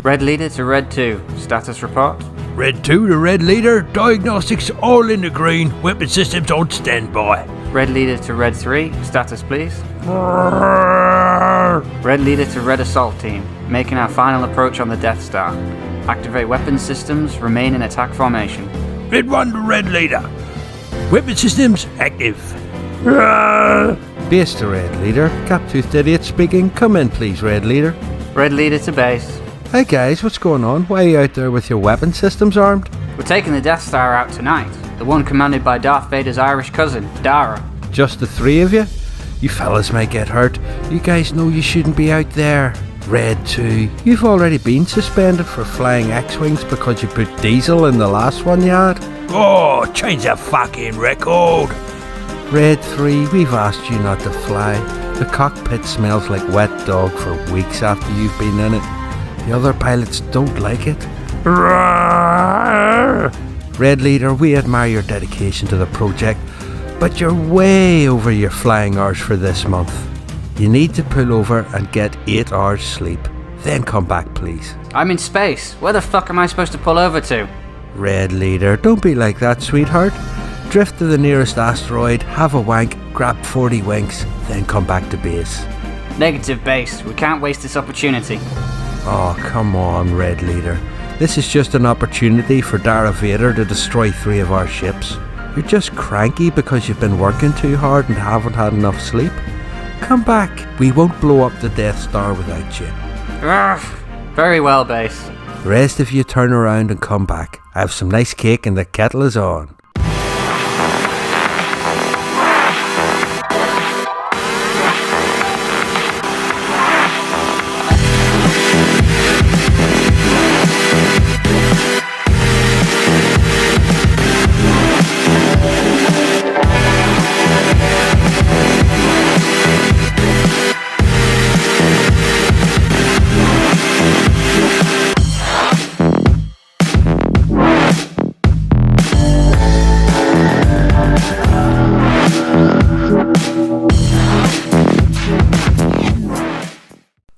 Red Leader to Red 2. Status report. Red 2 to Red Leader. Diagnostics all in the green. Weapon systems on standby. Red Leader to Red 3. Status please. Red Leader to Red Assault Team. Making our final approach on the Death Star. Activate weapon systems. Remain in attack formation. Red 1 to Red Leader. Weapon systems active. Base to Red Leader. Cap-toothed idiot speaking. Come in please, Red Leader. Red Leader to base. Hey guys, what's going on? Why are you out there with your weapon systems armed? We're taking the Death Star out tonight. The one commanded by Darth Vader's Irish cousin, Dara. Just the three of you? You fellas might get hurt. You guys know you shouldn't be out there. Red 2, you've already been suspended for flying X-Wings because you put diesel in the last one you had. Oh, change the fucking record. Red 3, we've asked you not to fly. The cockpit smells like wet dog for weeks after you've been in it. The other pilots don't like it. Red Leader, we admire your dedication to the project, but you're way over your flying hours for this month. You need to pull over and get 8 hours sleep. Then come back, please. I'm in space. Where the fuck am I supposed to pull over to? Red Leader, don't be like that, sweetheart. Drift to the nearest asteroid, have a wank, grab 40 winks, then come back to base. Negative base. We can't waste this opportunity. Oh, come on, Red Leader. This is just an opportunity for Darth Vader to destroy 3 of our ships. You're just cranky because you've been working too hard and haven't had enough sleep. Come back. We won't blow up the Death Star without you. Very well, base. The rest of you turn around and come back. I have some nice cake and the kettle is on.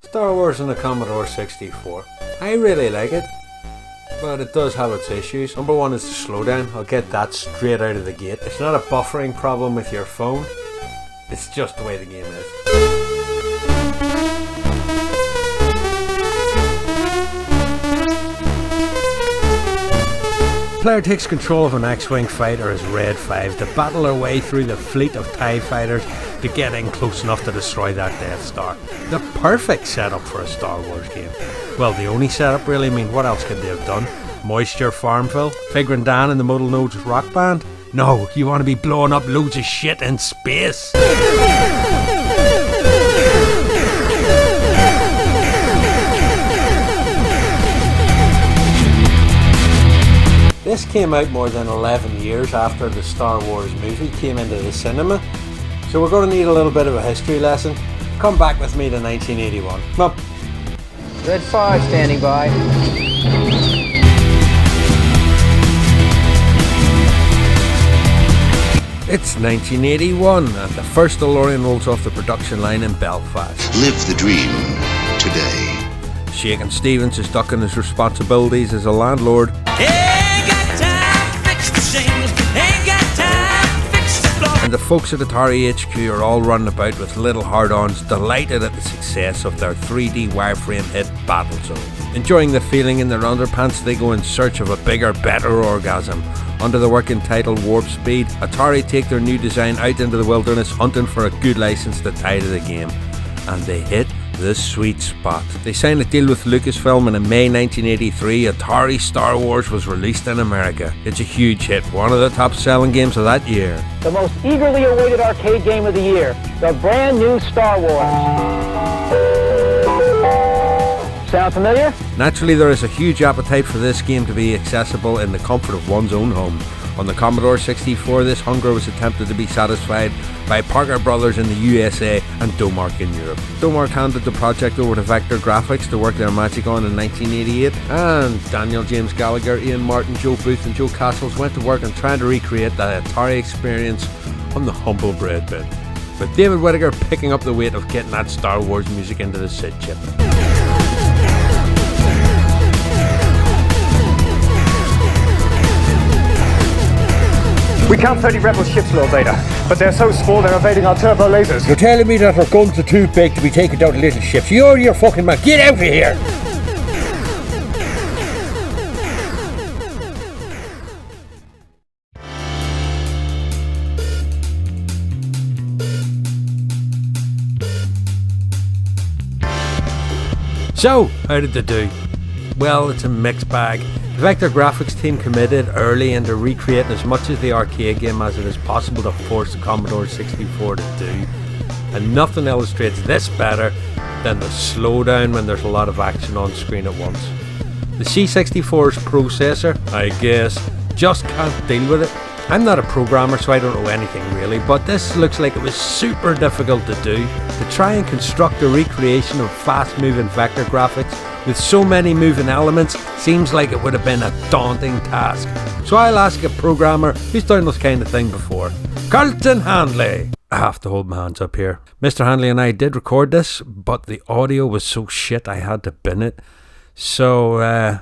Star Wars on the Commodore 64. I really like it, but it does have its issues. Number one is the slowdown. I'll get that straight out of the gate. It's not a buffering problem with your phone. It's just the way the game is. Player takes control of an X-Wing fighter as Red 5 to battle their way through the fleet of TIE fighters to get in close enough to destroy that Death Star. The perfect setup for a Star Wars game. Well, the only setup really. I mean, what else could they have done? Moisture Farmville? Figuring Dan and the Modal Nodes rock band? No, you want to be blowing up loads of shit in space. This came out more than 11 years after the Star Wars movie came into the cinema, so we're going to need a little bit of a history lesson. Come back with me to 1981. Come on. Red 5 standing by. It's 1981 and the first DeLorean rolls off the production line in Belfast. Live the dream today. Shakin' Stevens is ducking his responsibilities as a landlord. And the folks at Atari HQ are all running about with little hard-ons, delighted at the success of their 3D wireframe hit Battlezone. Enjoying the feeling in their underpants, they go in search of a bigger, better orgasm. Under the working title Warp Speed, Atari take their new design out into the wilderness hunting for a good license to tie to the game. And they hit the sweet spot. They signed a deal with Lucasfilm and in May 1983, Atari Star Wars was released in America. It's a huge hit, one of the top selling games of that year. The most eagerly awaited arcade game of the year, the brand new Star Wars. Sound familiar? Naturally, there is a huge appetite for this game to be accessible in the comfort of one's own home. On the Commodore 64, this hunger was attempted to be satisfied by Parker Brothers in the USA and Darfk in Europe. Darfk handed the project over to Vector Graphics to work their magic on in 1988, and Daniel James Gallagher, Ian Martin, Joe Booth and Joe Castles went to work on trying to recreate that Atari experience on the humble bread bin, with David Whittaker picking up the weight of getting that Star Wars music into the SID chip. We count 30 rebel ships, Lord Vader, but they're so small they're evading our turbo lasers. You're telling me that our guns are too big to be taken down to little ships? You're fucking mad. Get out of here! So, how did they do? Well, it's a mixed bag. The Vector Graphics team committed early into recreating as much of the arcade game as it is possible to force the Commodore 64 to do. And nothing illustrates this better than the slowdown when there's a lot of action on screen at once. The C64's processor, I guess, just can't deal with it. I'm not a programmer, so I don't know anything really, but this looks like it was super difficult to do. To try and construct a recreation of fast-moving vector graphics with so many moving elements seems like it would have been a daunting task. So I'll ask a programmer who's done this kind of thing before. Carlton Handley! I have to hold my hands up here. Mr. Handley and I did record this, but the audio was so shit I had to bin it. So,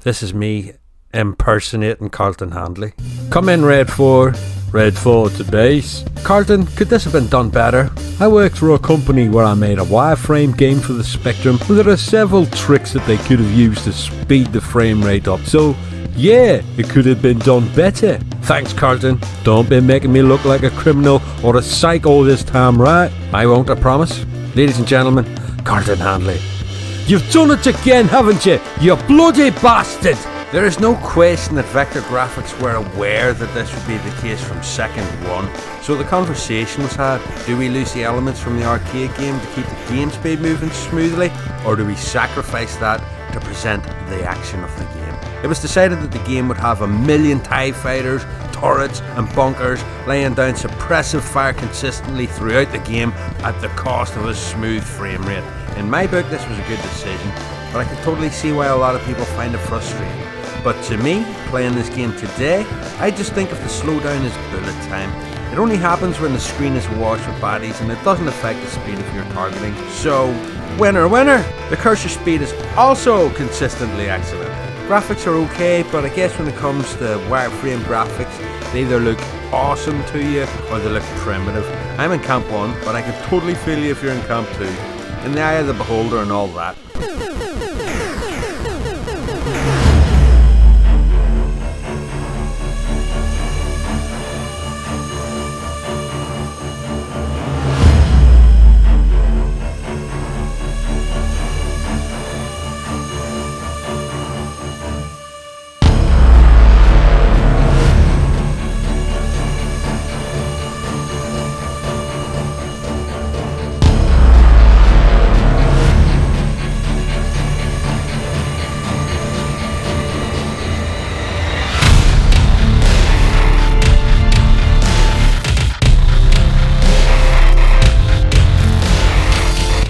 this is me impersonating Carlton Handley. Come in, Red 4. Red 4 to base. Carlton, could this have been done better? I worked for a company where I made a wireframe game for the Spectrum, and there are several tricks that they could have used to speed the frame rate up. So, yeah, it could have been done better. Thanks, Carlton. Don't be making me look like a criminal or a psycho this time, right? I won't, I promise. Ladies and gentlemen, Carlton Handley. You've done it again, haven't you? You bloody bastard! There is no question that Vector Graphics were aware that this would be the case from second one, so the conversation was had: do we lose the elements from the arcade game to keep the game speed moving smoothly, or do we sacrifice that to present the action of the game? It was decided that the game would have 1,000,000 TIE fighters, turrets and bunkers laying down suppressive fire consistently throughout the game at the cost of a smooth frame rate. In my book, this was a good decision, but I could totally see why a lot of people find it frustrating. But to me, playing this game today, I just think of the slowdown as bullet time. It only happens when the screen is washed with baddies and it doesn't affect the speed of your targeting. So, winner winner! The cursor speed is also consistently excellent. Graphics are okay, but I guess when it comes to wireframe graphics, they either look awesome to you or they look primitive. I'm in Camp 1, but I can totally feel you if you're in Camp 2. In the eye of the beholder and all that.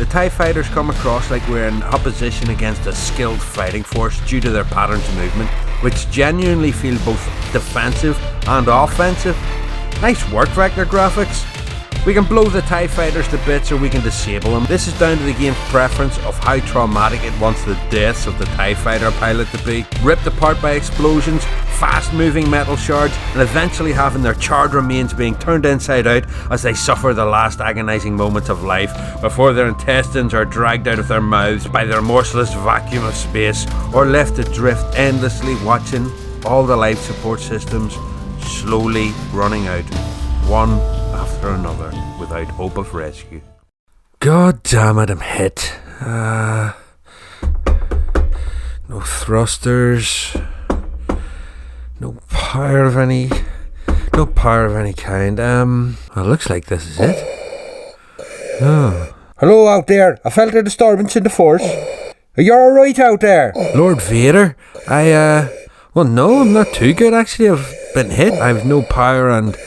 TIE fighters come across like we're in opposition against a skilled fighting force due to their patterns of movement, which genuinely feel both defensive and offensive. Nice work, Vector Graphics. We can blow the TIE fighters to bits or we can disable them. This is down to the game's preference of how traumatic it wants the deaths of the TIE fighter pilot to be. Ripped apart by explosions, fast moving metal shards, and eventually having their charred remains being turned inside out as they suffer the last agonizing moments of life before their intestines are dragged out of their mouths by the remorseless vacuum of space, or left to drift endlessly, watching all the life support systems slowly running out, one after another, without hope of rescue. God damn it, I'm hit. No thrusters. No power of any kind. Well, it looks like this is it. Oh. Hello out there. I felt a disturbance in the force. Are you alright out there? Lord Vader? Well, no, I'm not too good actually. I've been hit. I have no power and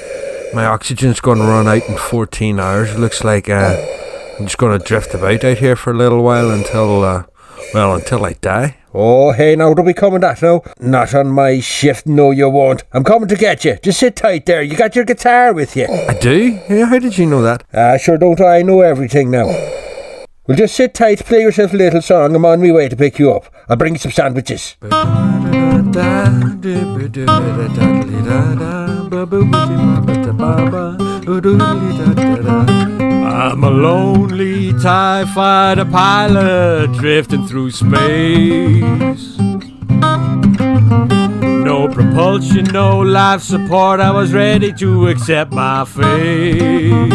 my oxygen's going to run out in 14 hours. It looks like I'm just going to drift about out here for a little while until I die. Oh, hey, now don't be coming that now. Not on my shift, no you won't. I'm coming to get you. Just sit tight there. You got your guitar with you. I do? Yeah, how did you know that? Sure don't I know everything now. Well, just sit tight, play yourself a little song. I'm on my way to pick you up. I'll bring you some sandwiches. I'm a lonely TIE fighter pilot drifting through space. No propulsion, no life support, I was ready to accept my fate.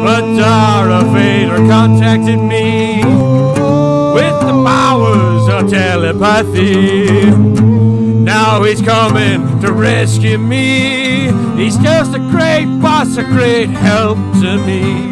But Darth Vader contacted me with the powers of telepathy. Now he's coming to rescue me. He's just a great boss, a great help to me.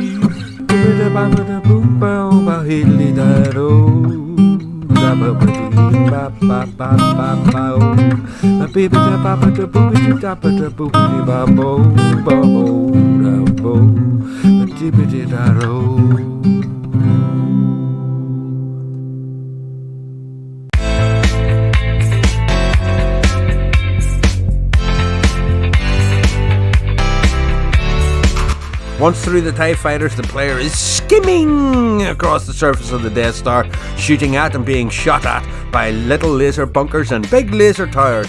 Once through the TIE fighters, the player is skimming across the surface of the Death Star, shooting at and being shot at by little laser bunkers and big laser towers.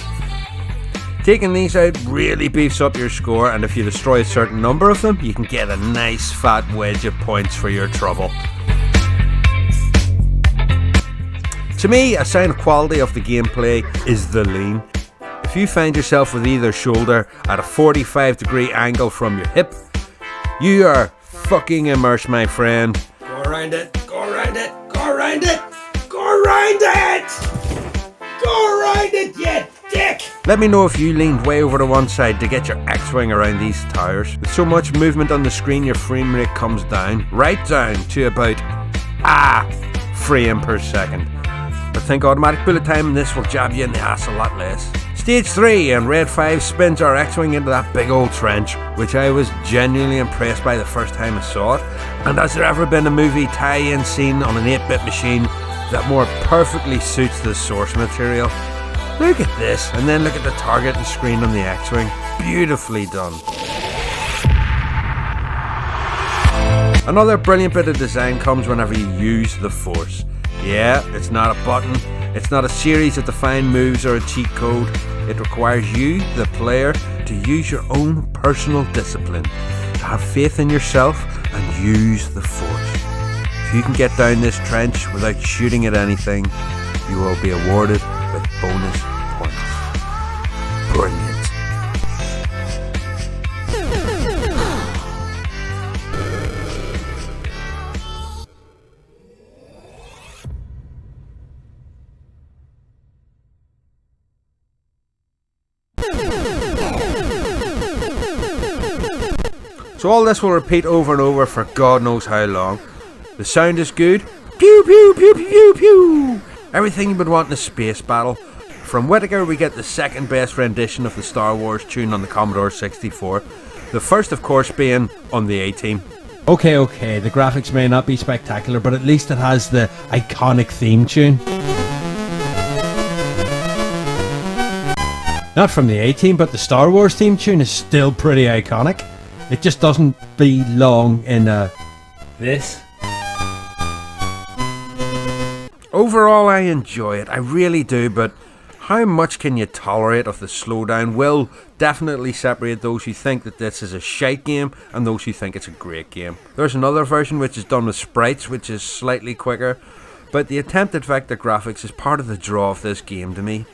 Taking these out really beefs up your score, and if you destroy a certain number of them, you can get a nice fat wedge of points for your trouble. To me, a sign of quality of the gameplay is the lean. If you find yourself with either shoulder at a 45-degree angle from your hip, you are fucking immersed, my friend. Go around it, go around it, go around it, go around it! Go around it, you dick! Let me know if you leaned way over to one side to get your X-Wing around these towers. With so much movement on the screen, your frame rate comes down, right down to about frame per second. But think automatic bullet time and this will jab you in the ass a lot less. Stage 3 and Red 5 spins our X-Wing into that big old trench, which I was genuinely impressed by the first time I saw it. And has there ever been a movie tie-in scene on an 8-bit machine that more perfectly suits the source material? Look at this, and then look at the target and screen on the X-Wing. Beautifully done. Another brilliant bit of design comes whenever you use the Force. Yeah, it's not a button, it's not a series of defined moves or a cheat code. It requires you, the player, to use your own personal discipline, to have faith in yourself and use the Force. If you can get down this trench without shooting at anything, you will be awarded with bonus points. Brilliant. So all this will repeat over and over for God knows how long. The sound is good. Pew pew pew pew pew. Everything you would want in a space battle. From Whittaker we get the second best rendition of the Star Wars tune on the Commodore 64. The first of course being on the A-Team. Okay, the graphics may not be spectacular, but at least it has the iconic theme tune. Not from the A-Team, but the Star Wars theme tune is still pretty iconic. It just doesn't belong in this. Overall, I enjoy it. I really do, but how much can you tolerate of the slowdown will definitely separate those who think that this is a shite game and those who think it's a great game. There's another version which is done with sprites, which is slightly quicker, but the attempt at vector graphics is part of the draw of this game to me.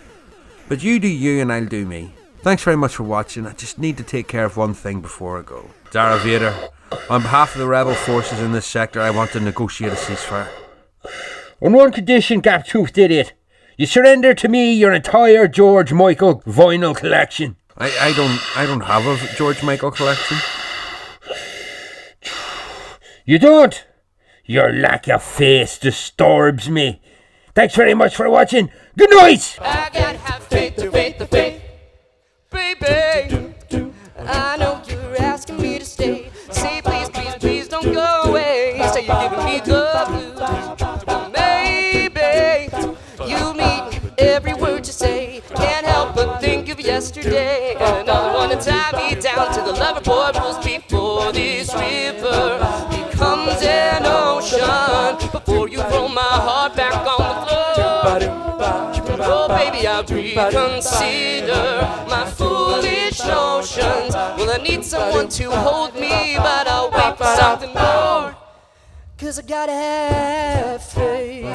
But you do you and I'll do me. Thanks very much for watching. I just need to take care of one thing before I go. Darth Vader, on behalf of the rebel forces in this sector, I want to negotiate a ceasefire. On one condition, gap-toothed idiot. You surrender to me your entire George Michael vinyl collection. I don't have a George Michael collection. You don't? Your lack of face disturbs me. Thanks very much for watching. Good night! I gotta have faith, baby. I know you're asking me to stay. Say please, please, please don't go away. Say you're giving me the blues. Well, maybe you mean every word you say. Can't help but think of yesterday. And another one to tie me down to the lover boy rules before this river becomes an ocean. Before you roll my heart back on the floor. Oh baby, I reconsider my foolish notions. Well, I need someone to hold me, but I'll wait for something more. 'Cause I gotta have faith.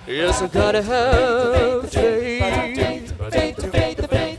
Yes, I gotta have faith. Faith, faith, faith.